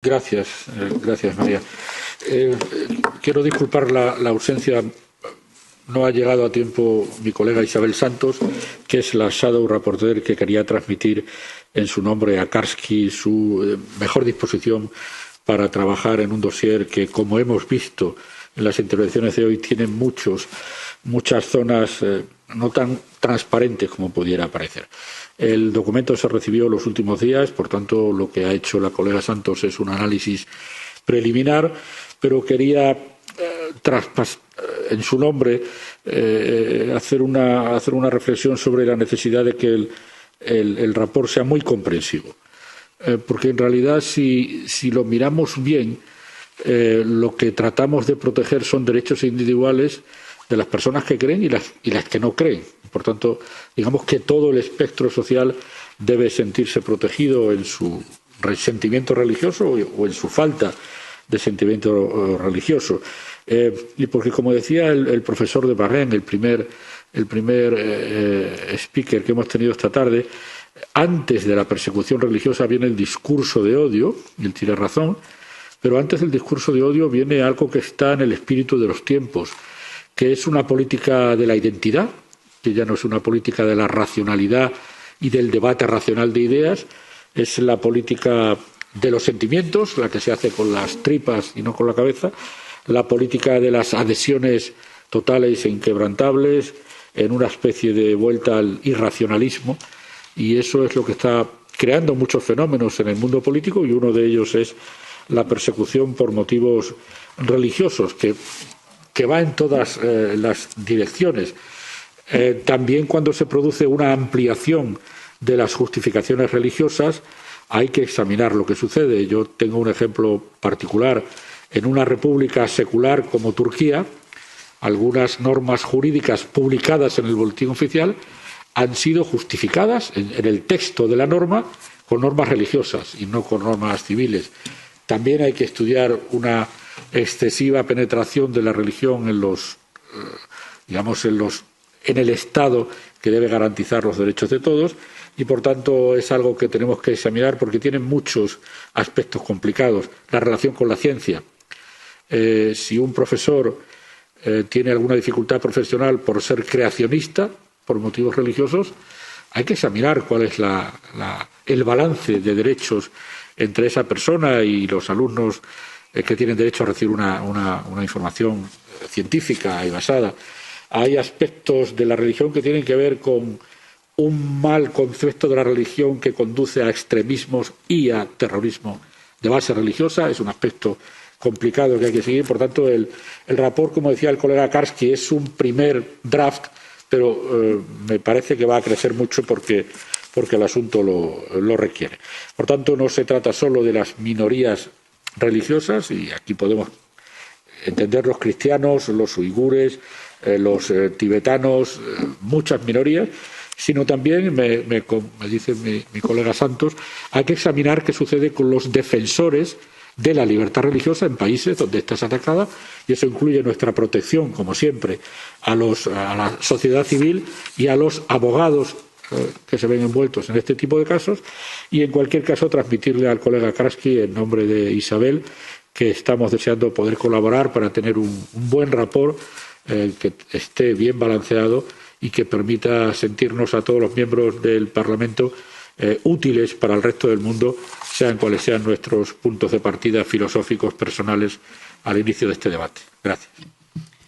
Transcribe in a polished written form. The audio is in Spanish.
Gracias, María. Quiero disculpar la ausencia. No ha llegado a tiempo mi colega Isabel Santos, que es la Shadow Rapporteur, que quería transmitir en su nombre a Karski su mejor disposición para trabajar en un dossier que, como hemos visto en las intervenciones de hoy, tiene muchas zonas no tan transparentes como pudiera parecer. El documento se recibió los últimos días, por tanto, lo que ha hecho la colega Santos es un análisis preliminar, pero quería en su nombre hacer una reflexión sobre la necesidad de que el rapport sea muy comprensivo. Porque en realidad, si lo miramos bien, lo que tratamos de proteger son derechos individuales de las personas que creen y las que no creen. Por tanto, digamos que todo el espectro social debe sentirse protegido en su sentimiento religioso o en su falta de sentimiento religioso. Y porque, como decía el profesor de Bahrein, el primer speaker que hemos tenido esta tarde, antes de la persecución religiosa viene el discurso de odio, y él tiene razón, pero antes del discurso de odio viene algo que está en el espíritu de los tiempos, que es una política de la identidad, que ya no es una política de la racionalidad y del debate racional de ideas, es la política de los sentimientos, la que se hace con las tripas y no con la cabeza, la política de las adhesiones totales e inquebrantables, en una especie de vuelta al irracionalismo, y eso es lo que está creando muchos fenómenos en el mundo político, y uno de ellos es la persecución por motivos religiosos, que va en todas las direcciones. También cuando se produce una ampliación de las justificaciones religiosas, hay que examinar lo que sucede. Yo tengo un ejemplo particular. En una república secular como Turquía, algunas normas jurídicas publicadas en el Boletín Oficial han sido justificadas en el texto de la norma con normas religiosas y no con normas civiles. También hay que estudiar una excesiva penetración de la religión en el Estado, que debe garantizar los derechos de todos, y por tanto es algo que tenemos que examinar porque tiene muchos aspectos complicados. La relación con la ciencia. Si un profesor tiene alguna dificultad profesional por ser creacionista, por motivos religiosos, hay que examinar cuál es el balance de derechos entre esa persona y los alumnos que tienen derecho a recibir una información científica y basada. Hay aspectos de la religión que tienen que ver con un mal concepto de la religión que conduce a extremismos y a terrorismo de base religiosa. Es un aspecto complicado que hay que seguir. Por tanto, el rapport, como decía el colega Karski, es un primer draft, pero me parece que va a crecer mucho porque el asunto lo requiere. Por tanto, no se trata solo de las minorías religiosas, y aquí podemos entender los cristianos, los uigures, los tibetanos, muchas minorías, sino también, me dice mi colega Santos, hay que examinar qué sucede con los defensores de la libertad religiosa en países donde esta es atacada, y eso incluye nuestra protección, como siempre, a la sociedad civil y a los abogados que se ven envueltos en este tipo de casos, y en cualquier caso transmitirle al colega Karski, en nombre de Isabel, que estamos deseando poder colaborar para tener un buen rapport que esté bien balanceado y que permita sentirnos a todos los miembros del Parlamento útiles para el resto del mundo, sean cuales sean nuestros puntos de partida filosóficos personales al inicio de este debate. Gracias.